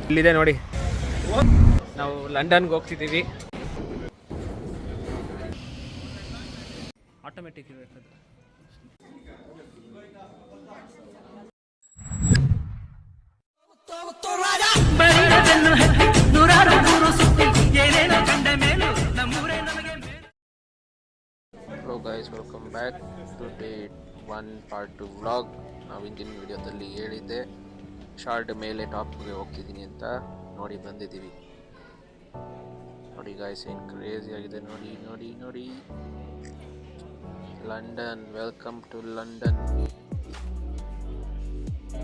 ಇಲ್ಲಿದೆ ನೋಡಿ, ನಾವು ಲಂಡನ್ಗೆ ಹೋಗ್ತಿದ್ದೀವಿ. ಆಟೋಮೆಟಿಕ್ ಇರಬೇಕು. Hello guys, welcome back to day 1 part 2 vlog. ನಾವು ಇಂದಿನ ವಿಡಿಯೋದಲ್ಲಿ ಹೇಳಿದ್ದೆ ಶಾರ್ಟ್ ಮೇಲೆ ಟಾಪ್ಗೆ ಹೋಗ್ತಿದ್ದೀನಿ ಅಂತ. ನೋಡಿ ಬಂದಿದ್ದೀವಿ. ನೋಡಿ ಗಾಯ್ಸ್, ಏನು ಕ್ರೇಜಿ ಆಗಿದೆ ನೋಡಿ ನೋಡಿ ನೋಡಿ. London, welcome to London.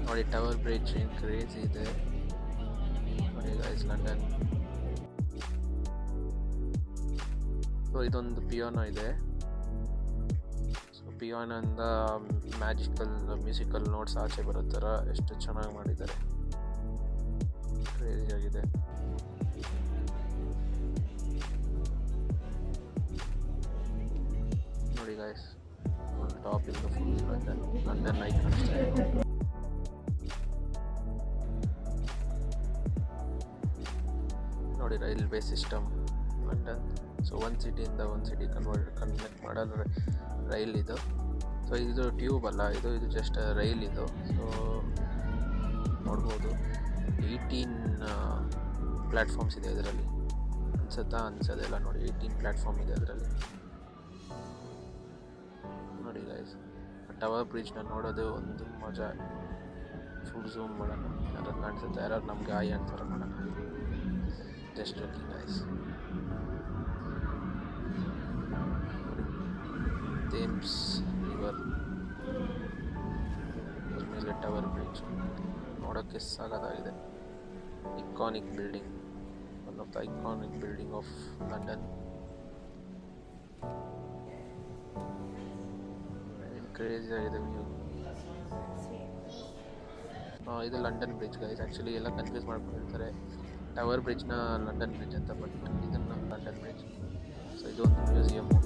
ನೋಡಿ ಟವರ್ ಬ್ರಿಡ್ಜ್ ಏನು ಕ್ರೇಜಿ ಇದೆ ನೋಡಿ ಗಾಯ್ಸ್, ಲಂಡನ್. ಸೊ ಇದೊಂದು ಪಿಯಾನೋ ಇದೆ. ಪಿಯಾನೋಯಿಂದ ಮ್ಯಾಜಿಕಲ್ ಮ್ಯೂಸಿಕಲ್ ನೋಟ್ಸ್ ಆಚೆ ಬರೋ ಥರ ಎಷ್ಟು ಚೆನ್ನಾಗಿ ಮಾಡಿದ್ದಾರೆ, ಕ್ರೇಜಿ ಆಗಿದೆ. ನೋಡಿ ಗಾಯ್ಸ್, ಟಾಪ್ ಇಂದ ಫುಲ್ ಲಂಡನ್ ಲೈಕ್ ಕಾಣಿಸ್ತಾ ಇದೆ. ನೋಡಿ ರೈಲ್ವೆ ಸಿಸ್ಟಮ್ ಲಂಡನ್. ಸೊ ಒಂದು ಸಿಟಿಯಿಂದ ಒಂದು ಸಿಟಿ ಕನೆಕ್ಟ್ ಮಾಡಲು ರೈಲ್ ಇದು. ಸೊ ಇದು ಟ್ಯೂಬ್ ಅಲ್ಲ, ಇದು ಜಸ್ಟ್ ರೈಲ್ ಇದು. ಸೊ ನೋಡ್ಬೋದು 18 ಪ್ಲ್ಯಾಟ್ಫಾರ್ಮ್ಸ್ ಇದೆ ಇದರಲ್ಲಿ. ಅನ್ಸೋದೆಲ್ಲ ನೋಡಿ 18 ಪ್ಲ್ಯಾಟ್ಫಾರ್ಮ್ ಇದೆ ಅದರಲ್ಲಿ. ನೋಡಿ ಗೈಸ್, ಟವರ್ ಬ್ರಿಡ್ಜ್ನ ನೋಡೋದು ಒಂದು ಮಜಾ. ಫುಲ್ ಝೂಮ್ ಮಾಡೋಣ, ಯಾರು ಕಾಣಿಸುತ್ತೆ, ಯಾರು ನಮಗೆ ಆಯ್ ಅಂತಾರೆ ನೋಡೋಣ. Just looking guys. Thames river ಮೇಲೆ ಟವರ್ ಬ್ರಿಡ್ಜ್ ನೋಡೋಕ್ಕೆ ಸಾಕಾಗಿದೆ. Iconic building, one of the iconic building of London. Crazy ಆಗಿದೆ ವ್ಯೂ. ಇದು ಲಂಡನ್ ಬ್ರಿಡ್ಜ್ ಗೈಸ್. ಆ್ಯಕ್ಚುಲಿ ಎಲ್ಲ ಕನ್ಫ್ಯೂಸ್ ಮಾಡ್ಕೊಂಡಿರ್ತಾರೆ ಟವರ್ ಬ್ರಿಡ್ಜ್ನ ಲಂಡನ್ ಬ್ರಿಡ್ಜ್ ಅಂತ, ಬಟ್ ಇದನ್ನು ಲಂಡನ್ ಬ್ರಿಡ್ಜ್. ಸೊ ಇದು ಒಂದು ಮ್ಯೂಸಿಯಮ್ಮು.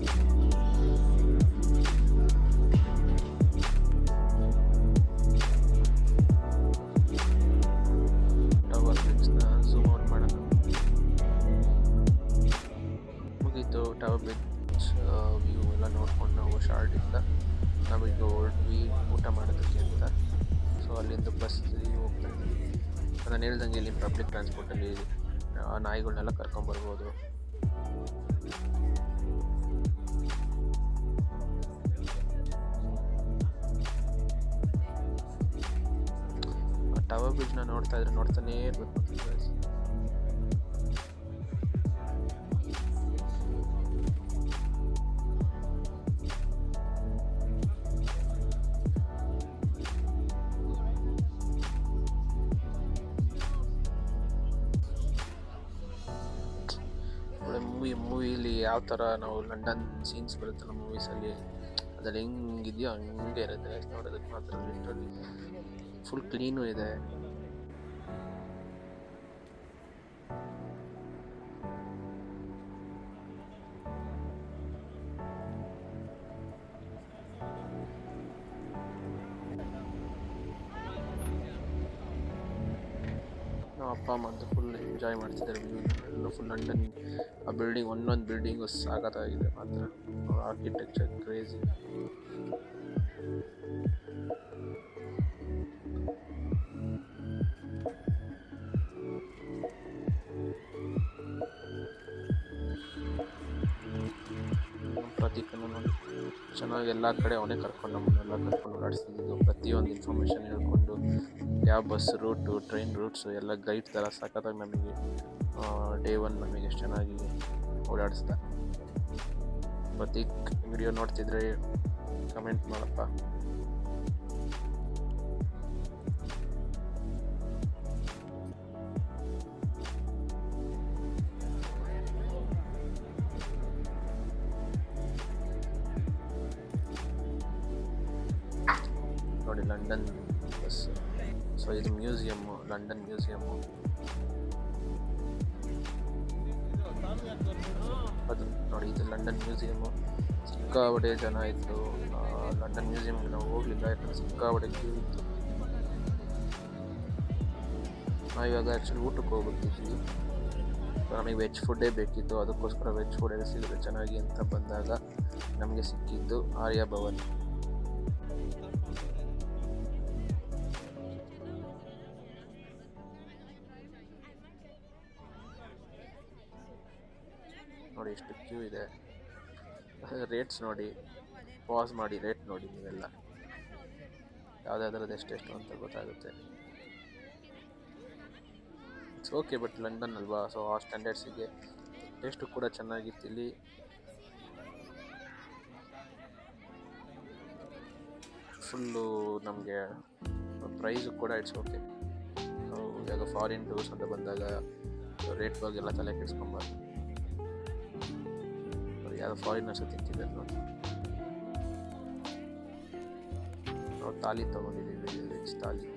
ಟವರ್ ಬ್ರಿಡ್ಜ್ನ ಝೂಮ್ ಔಟ್ ಮಾಡೋಣ. ಮುಗೀತು ಟವರ್ ಬ್ರಿಡ್ಜ್ ವ್ಯೂ ಎಲ್ಲ ನೋಡ್ಕೊಂಡು ನಾವು ಶಾರ್ಟಿಂದ ನಾವೀಗ ಹೊರಟ್ವಿ ಊಟ ಮಾಡೋದಕ್ಕೆ ಅಂತ. ಸೊ ಅಲ್ಲಿಂದ ಬಸ್ಸಲ್ಲಿ ಹೋಗ್ತಾ ಇದ್ದೀವಿ. ನಾನು ಹೇಳ್ದಂಗೆ ಇಲ್ಲಿ ಪಬ್ಲಿಕ್ ಟ್ರಾನ್ಸ್ಪೋರ್ಟಲ್ಲಿ ನಾಯಿಗಳನ್ನೆಲ್ಲ ಕರ್ಕೊಂಬರ್ಬೋದು. ಟವರ್ ಬ್ರಿಡ್ಜ್ನ ನೋಡ್ತಾನೇ ಇರಬೇಕು. ಮೂವಿಲಿ ಯಾವ ಥರ ನಾವು ಲಂಡನ್ ಸೀನ್ಸ್ ಬರುತ್ತಲ್ಲ ಮೂವೀಸಲ್ಲಿ, ಅದ್ರಲ್ಲಿ ಹೆಂಗಿದೆಯೋ ಹಂಗೆ ಇರುತ್ತೆ ನೋಡೋದಕ್ಕೆ ಮಾತ್ರ. ಲಿಟ್ರಲಿ ಫುಲ್ ಕ್ಲೀನು ಇದೆ. ನಾವು ಅಪ್ಪ ಅಮ್ಮ ಅಂತ ಫುಲ್ ಎಂಜಾಯ್ ಮಾಡ್ತಿದ್ದಾರೆ ವ್ಯೂ ಎಲ್ಲ. ಫುಲ್ ಲಂಡನ್ ಆ ಬಿಲ್ಡಿಂಗ್, ಒಂದೊಂದು ಬಿಲ್ಡಿಂಗು ಸಾಕಾಗಿದೆ ಮಾತ್ರ. Architecture crazy. ಪ್ರತೀಕನ ನೋಡಿ ಚೆನ್ನಾಗಿ ಎಲ್ಲ ಕಡೆ ಅವನೇ ನಮ್ಮನ್ನೆಲ್ಲ ಕರ್ಕೊಂಡು ಓಡಾಡಿಸ್ತಿದ್ದು. ಪ್ರತಿಯೊಂದು ಇನ್ಫಾರ್ಮೇಷನ್ ಹೇಳ್ಕೊಂಡು ಯಾವ ಬಸ್ ರೂಟು, ಟ್ರೈನ್ ರೂಟ್ಸು ಎಲ್ಲ ಗೈಡ್ ಥರ ಸಖತ್ತಾಗಿ ನಮಗೆ ಡೇ 1 ನಮಗೆ ಎಷ್ಟು ಚೆನ್ನಾಗಿ ಓಡಾಡಿಸ್ದ. ಪ್ರತೀಕ್ ವಿಡಿಯೋ ನೋಡ್ತಿದ್ರೆ ಕಮೆಂಟ್ ಮಾಡಪ್ಪ. ನೋಡಿ ಲಂಡನ್ ಬಸ್. ಸೊ ಇದು ಮ್ಯೂಸಿಯಮ್ಮು, ಲಂಡನ್ ಮ್ಯೂಸಿಯಮ್ಮು. ಅದು ನೋಡಿ, ಇದು ಲಂಡನ್ ಮ್ಯೂಸಿಯಮ್ಮು. ಸಿಕ್ಕಾಪಟ್ಟೆ ಜನ ಇತ್ತು. ಲಂಡನ್ ಮ್ಯೂಸಿಯಮ್ಗೆ ನಾವು ಹೋಗಲಿಲ್ಲ, ಯಾಕಂದರೆ ಸಿಕ್ಕಾಪಟ್ಟೆ ಕ್ಯೂ ಇತ್ತು. ನಾವಿವಾಗ ಆ್ಯಕ್ಚುಲಿ ಊಟಕ್ಕೆ ಹೋಗ್ಬಿಟ್ಟಿದ್ವಿ. ನಮಗೆ ವೆಜ್ ಫುಡ್ಡೇ ಬೇಕಿತ್ತು, ಅದಕ್ಕೋಸ್ಕರ ವೆಜ್ ಫುಡ್ ಎಲ್ಲ ಸಿಗುತ್ತೆ ಚೆನ್ನಾಗಿ ಅಂತ ಬಂದಾಗ ನಮಗೆ ಸಿಕ್ಕಿದ್ದು ಆರ್ಯ ಭವನ್. ನೋಡಿ ಎಷ್ಟು ಕ್ಯೂ ಇದೆ. ರೇಟ್ಸ್ ನೋಡಿ, ಪಾಸ್ ಮಾಡಿ ರೇಟ್ ನೋಡಿ ನೀವೆಲ್ಲ, ಯಾವುದಾದ್ರದ್ದು ಎಷ್ಟೆಷ್ಟು ಅಂತ ಗೊತ್ತಾಗುತ್ತೆ. ಇಟ್ಸ್ ಓಕೆ, ಬಟ್ ಲಂಡನ್ ಅಲ್ವಾ, ಸೊ ಆ ಸ್ಟ್ಯಾಂಡರ್ಡ್ಸಿಗೆ ಟೇಸ್ಟು ಕೂಡ ಚೆನ್ನಾಗಿತ್ತು. ಇಲ್ಲಿ ಫುಲ್ಲು ನಮಗೆ ಪ್ರೈಸು ಕೂಡ ಇಟ್ಸ್ ಓಕೆ. ಇವಾಗ ಫಾರಿನ್ ಟೂರ್ಸ್ ಅಂತ ಬಂದಾಗ ರೇಟ್ ಬಗ್ಗೆ ಎಲ್ಲ ತಲೆ ಕೆಡಿಸ್ಕೊಂಬಾರ್ದು. ಯಾವುದೋ ಫಾರಿನರ್ಸ್ ತಿಂತಿದ್ದಾರೆ ನೋಡಿ. ನಾವು ತಾಲಿ ತೊಗೊಂಡಿದ್ದೀವಿ, ವೆಜ್ ತಾಲಿ.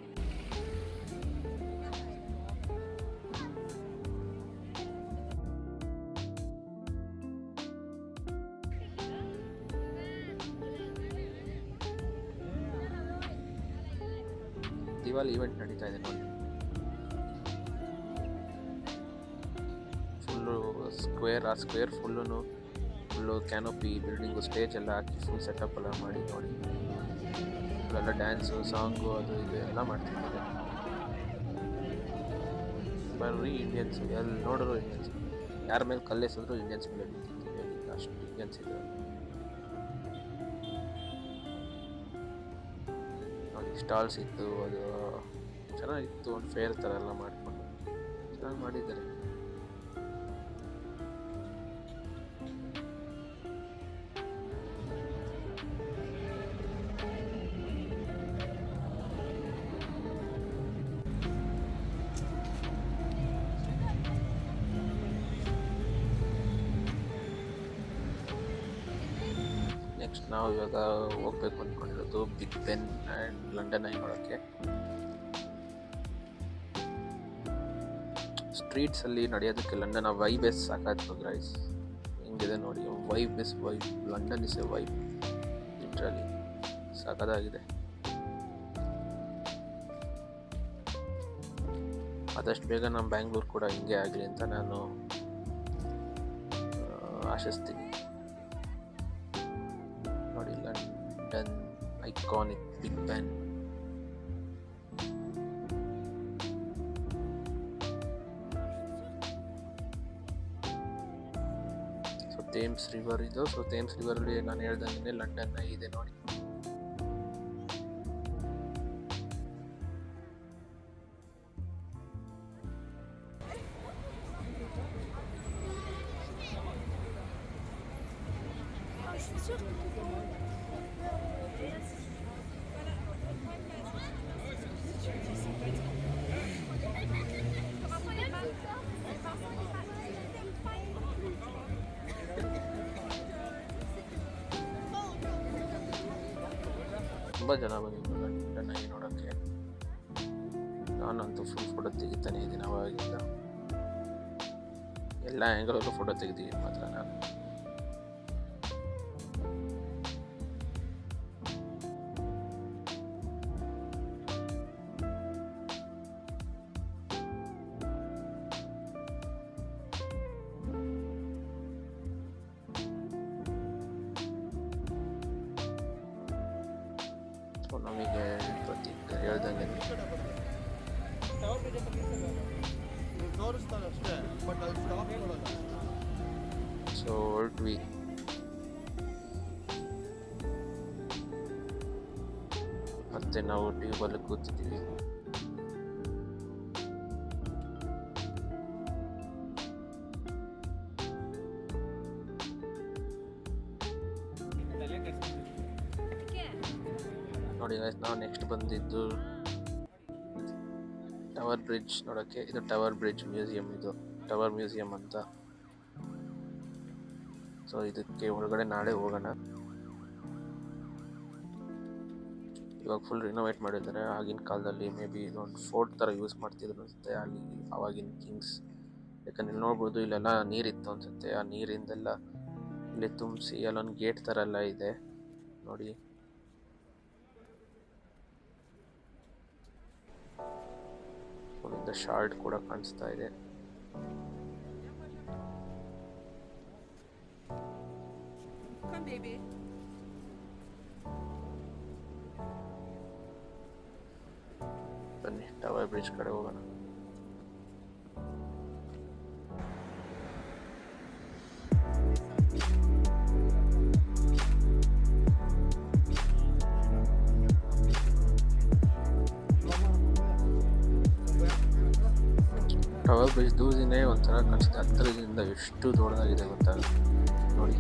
ದಿವಾಲಿ ಈವೆಂಟ್ ನಡೀತಾ ಇದೆ ನೋಡಿ. Full square full canopy, building, stage ಎಲ್ಲ ಹಾಕಿ ಫುಲ್ ಸೆಟಪ್ ಎಲ್ಲ ಮಾಡಿ ನೋಡಿ. ಇಲ್ಲೆಲ್ಲ ಡ್ಯಾನ್ಸು, ಸಾಂಗು, ಅದು ಇದು ಎಲ್ಲ ಮಾಡ್ತಿದ್ದಾರೆ. ಬರ್ರಿ ಇಂಡಿಯನ್ಸ್, ಎಲ್ಲಿ ನೋಡಿದ್ರು ಇಂಡಿಯನ್ಸ್. ಯಾರ ಮೇಲೆ ಕಲ್ಲೆಸಿದ್ರು ಇಂಡಿಯನ್ಸ್ ಮೇಲೆ ಬಿದ್ದಿದ್ದೀವಿ, ಅಷ್ಟು ಇಂಡಿಯನ್ಸ್ ಇದೆ ನೋಡಿ. ಸ್ಟಾಲ್ಸ್ ಇತ್ತು, ಅದು ಚೆನ್ನಾಗಿತ್ತು. ಒಂದು ಫೇರ್ ಥರ ಎಲ್ಲ ಮಾಡಿಕೊಂಡು ಚೆನ್ನಾಗಿ ಮಾಡಿದ್ದಾರೆ. ನೆಕ್ಸ್ಟ್ ನಾವು ಇವಾಗ ಹೋಗ್ಬೇಕು ಅಂದ್ಕೊಂಡಿರೋದು Big Ben and London Eye ನೋಡೋಕ್ಕೆ. ಸ್ಟ್ರೀಟ್ಸಲ್ಲಿ ನಡೆಯೋದಕ್ಕೆ ಲಂಡನ್ ಆ ವೈಬ್ ಎಸ್ ಸಾಕಾಯ್ತು ಗೈಸ್. ಹಿಂಗಿದೆ ನೋಡಿ, vibe is vibe. London is a vibe, literally ಸಾಕಾಗಿದೆ. ಆದಷ್ಟು ಬೇಗ ನಮ್ಮ ಬ್ಯಾಂಗ್ಳೂರು ಕೂಡ ಹಿಂಗೆ ಆಗಲಿ ಅಂತ ನಾನು ಆಶಿಸ್ತೀನಿ. ನೋಡಿ, ಲಂಡನ್ ಐಕಾನಿಕ್ ಬಿಗ್ ಬೆನ್. ಸೊ ಥೇಮ್ಸ್ ರಿವರ್ ಇದು. ಸೊ ಥೇಮ್ಸ್ ರಿವರಲ್ಲಿ ನಾನು ಹೇಳ್ದಂಗೆ ಲಂಡನ್ ಇದೆ ನೋಡಿ. ತುಂಬ ಜನ ಬಂದಿದ್ದು ಲಂಡನ್ ಐ ನೋಡೋಕ್ಕೆ. ನಾನಂತೂ ಫುಲ್ ಫೋಟೋ ತೆಗಿತಾನೆ ಇದ್ದೀನಿ ಅವಾಗಿಂದ. ಎಲ್ಲ ಆ್ಯಂಗಲಲ್ಲೂ ಫೋಟೋ ತೆಗೆದಿದ್ದೀನಿ ಮಾತ್ರ ನಾನು. ಸೊ ನಮಗೆ ಪ್ರತೀಕ್ ಹೇಳ್ದಂಗೆ ಸೊ ಹೊರಟ್ವಿ. ಮತ್ತೆ ನಾವು ಟ್ಯೂಬಲ್ಲಿ ಕೂತಿದ್ದೀವಿ. ನೋಡಿ ನಾವು ನೆಕ್ಸ್ಟ್ ಬಂದಿದ್ದು ಟವರ್ ಬ್ರಿಡ್ಜ್ ನೋಡೋಕ್ಕೆ. ಇದು ಟವರ್ ಬ್ರಿಡ್ಜ್ ಮ್ಯೂಸಿಯಂ, ಇದು ಟವರ್ ಮ್ಯೂಸಿಯಂ ಅಂತ. ಸೊ ಇದಕ್ಕೆ ಒಳಗಡೆ ನಾಳೆ ಹೋಗೋಣ. ಇವಾಗ ಫುಲ್ ರಿನೋವೇಟ್ ಮಾಡಿದ್ದಾರೆ. ಆಗಿನ ಕಾಲದಲ್ಲಿ ಮೇ ಬಿ ಇದೊಂದು ಫೋರ್ಟ್ ಥರ ಯೂಸ್ ಮಾಡ್ತಿದ್ರು ಅನಿಸುತ್ತೆ ಅಲ್ಲಿ ಆವಾಗಿನ ಕಿಂಗ್ಸ್. ಯಾಕಂದ್ರೆ ಇಲ್ಲಿ ನೋಡ್ಬೋದು, ಇಲ್ಲೆಲ್ಲ ನೀರಿತ್ತು ಅನಿಸುತ್ತೆ. ಆ ನೀರಿಂದೆಲ್ಲ ಇಲ್ಲಿ ತುಂಬಿಸಿ ಅಲ್ಲೊಂದು ಗೇಟ್ ಥರ ಎಲ್ಲ ಇದೆ ನೋಡಿ. ಅಲ್ಲಿಂದ ಶಾರ್ಟ್ ಕೂಡ ಕಾಣಿಸ್ತಾ ಇದೆ. ಬನ್ನಿ ಟವರ್ ಬ್ರಿಡ್ಜ್ ಕಡೆ ಹೋಗೋಣ. ಟವರ್ ಬ್ರಿಡ್ಜ್ ದೂರದಿಂದ ಒಂಥರ ಕಾಣಿಸುತ್ತೆ, ಹತ್ತಿರದಿಂದ ಎಷ್ಟು ದೊಡ್ಡದಾಗಿದೆ ಗೊತ್ತಾ ನೋಡಿ.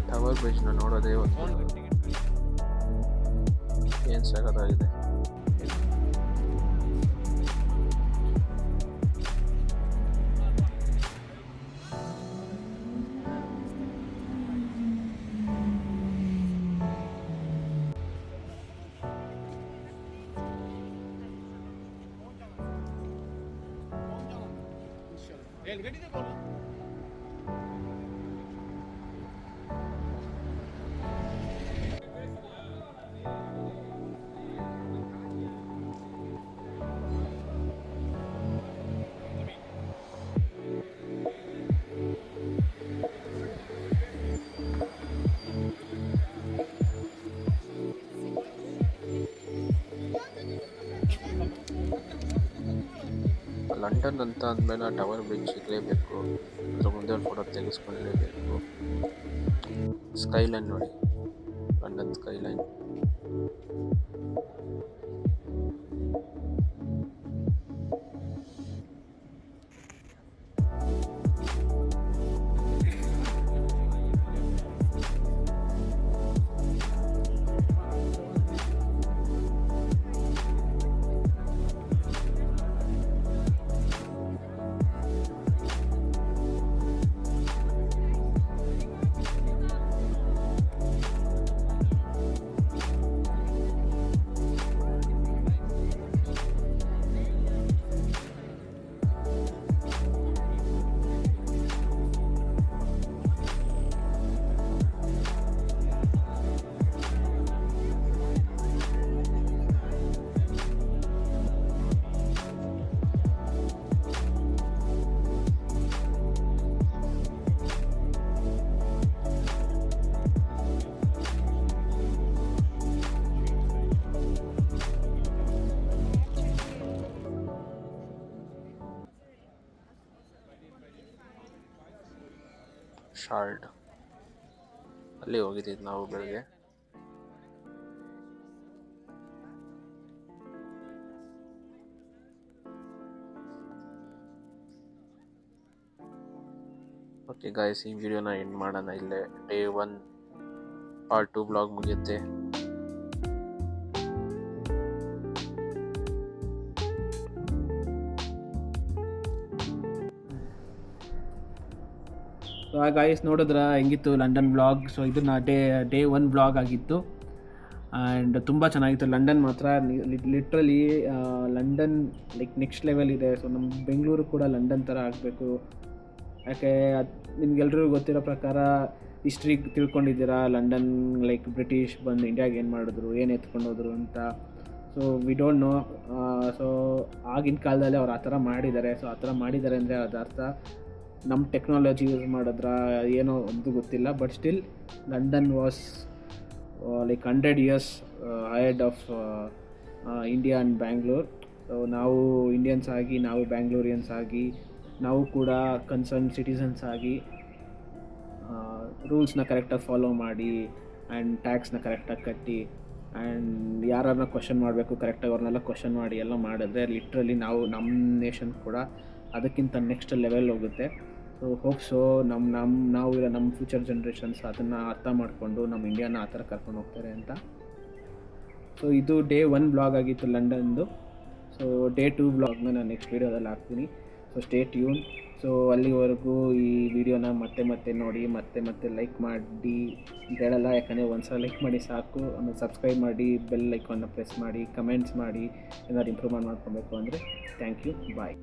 ಟವರ್ ಬ್ರಿಡ್ಜ್ನ ನೋಡೋದೇ ಒಂದು ಏನು ಸಖತ್ತಾಗಿದೆ. ಲಂಡನ್ ಅಂತ ಅಂದಮೇಲೆ ಟವರ್ ಬ್ರಿಡ್ಜ್ ಇರಲೇಬೇಕು, ಅದ್ರ ಮುಂದೆ ಒಂದು ಫೋಟೋ ತೆಗೆಸ್ಕೊಳ್ಳೇಬೇಕು. ಸ್ಕೈಲೈನ್ ನೋಡಿ, ಲಂಡನ್ ಸ್ಕೈಲೈನ್. ಶಾರ್ಡ್ ಅಲ್ಲಿ ಹೋಗಿದ್ದೀವಿ ನಾವು ಬೆಳಗ್ಗೆ. ಓಕೆ ಗಾಯ್ಸ್, ಈ ವಿಡಿಯೋನ ಎಂಡ್ ಮಾಡೋಣ ಇಲ್ಲೇ. ಡೇ 1 ಪಾರ್ಟ್ 2 ಬ್ಲಾಗ್ ಮುಗಿಯುತ್ತೆ. ಸೊ ಆ ಗಾಯ್ಸ್ ನೋಡಿದ್ರ ಹೆಂಗಿತ್ತು ಲಂಡನ್ ಬ್ಲಾಗ್. ಸೊ ಇದನ್ನ ಡೇ 1 ಬ್ಲಾಗ್ ಆಗಿತ್ತು ಆ್ಯಂಡ್ ತುಂಬ ಚೆನ್ನಾಗಿತ್ತು. ಲಂಡನ್ ಮಾತ್ರ literally London like next level ಇದೆ. ಸೊ ನಮ್ಮ ಬೆಂಗಳೂರು ಕೂಡ ಲಂಡನ್ ಥರ ಆಗಬೇಕು. ಯಾಕೆ ನಿಮ್ಗೆಲ್ರಿಗೂ ಗೊತ್ತಿರೋ ಪ್ರಕಾರ ಹಿಸ್ಟ್ರಿ ತಿಳ್ಕೊಂಡಿದ್ದೀರಾ. ಲಂಡನ್ ಲೈಕ್ ಬ್ರಿಟಿಷ್ ಬಂದು ಇಂಡಿಯಾಗೆ ಏನು ಮಾಡಿದ್ರು, ಏನು ಎತ್ಕೊಂಡು ಹೋದ್ರು ಅಂತ. So we don't know. So ಆಗಿನ ಕಾಲದಲ್ಲಿ ಅವ್ರು ಆ ಥರ ಮಾಡಿದ್ದಾರೆ. ಸೊ ಆ ಥರ ಮಾಡಿದ್ದಾರೆ ಅಂದರೆ ಅದರ ಅರ್ಥ ನಮ್ಮ ಟೆಕ್ನಾಲಜಿ ಯೂಸ್ ಮಾಡಿದ್ರ ಏನೋ ಒಂದು ಗೊತ್ತಿಲ್ಲ. But still London was like 100 years ahead of India and Bangalore. So ನಾವು ಇಂಡಿಯನ್ಸ್ ಆಗಿ, ನಾವು ಬ್ಯಾಂಗ್ಳೂರಿಯನ್ಸ್ ಆಗಿ, ನಾವು ಕೂಡ ಕನ್ಸರ್ನ್ ಸಿಟಿಸನ್ಸ್ ಆಗಿ ರೂಲ್ಸ್ನ ಕರೆಕ್ಟಾಗಿ ಫಾಲೋ ಮಾಡಿ ಆ್ಯಂಡ್ ಟ್ಯಾಕ್ಸ್ನ ಕರೆಕ್ಟಾಗಿ ಕಟ್ಟಿ ಆ್ಯಂಡ್ ಯಾರನ್ನ ಕ್ವಶನ್ ಮಾಡಬೇಕು ಕರೆಕ್ಟಾಗಿ ಅವ್ರನ್ನೆಲ್ಲ ಕ್ವಶನ್ ಮಾಡಿ ಎಲ್ಲ ಮಾಡಿದ್ರೆ ಲಿಟ್ರಲಿ ನಮ್ಮ ನೇಷನ್ ಕೂಡ ಅದಕ್ಕಿಂತ ನೆಕ್ಸ್ಟ್ ಲೆವೆಲ್ ಹೋಗುತ್ತೆ. ಸೊ ಹೋಪ್ಸೋ ನಮ್ಮ ಫ್ಯೂಚರ್ ಜನ್ರೇಷನ್ಸ್ ಅದನ್ನು ಅರ್ಥ ಮಾಡಿಕೊಂಡು ನಮ್ಮ ಇಂಡಿಯಾನ ಆ ಥರ ಕರ್ಕೊಂಡು ಹೋಗ್ತಾರೆ ಅಂತ. ಸೊ ಇದು ಡೇ 1 ಬ್ಲಾಗ್ ಆಗಿತ್ತು ಲಂಡನ್ದು. ಸೊ ಡೇ 2 ಬ್ಲಾಗ್ನ ನಾನು ನೆಕ್ಸ್ಟ್ ವೀಡಿಯೋದಲ್ಲಿ ಹಾಕ್ತೀನಿ. So stay tune. ಸೊ ಅಲ್ಲಿವರೆಗೂ ಈ ವಿಡಿಯೋನ ಮತ್ತೆ ನೋಡಿ, ಮತ್ತೆ ಲೈಕ್ ಮಾಡಿ ಅಂತ ಹೇಳಲ್ಲ, ಯಾಕಂದರೆ ಒಂದ್ಸಲ ಲೈಕ್ ಮಾಡಿ ಸಾಕು. ಆಮೇಲೆ ಸಬ್ಸ್ಕ್ರೈಬ್ ಮಾಡಿ, ಬೆಲ್ ಐಕಾನ್ನ ಪ್ರೆಸ್ ಮಾಡಿ, ಕಮೆಂಟ್ಸ್ ಮಾಡಿ, ಏನಾದ್ರು ಇಂಪ್ರೂವ್ಮೆಂಟ್ ಮಾಡ್ಕೊಬೇಕು ಅಂದರೆ. Thank you, bye.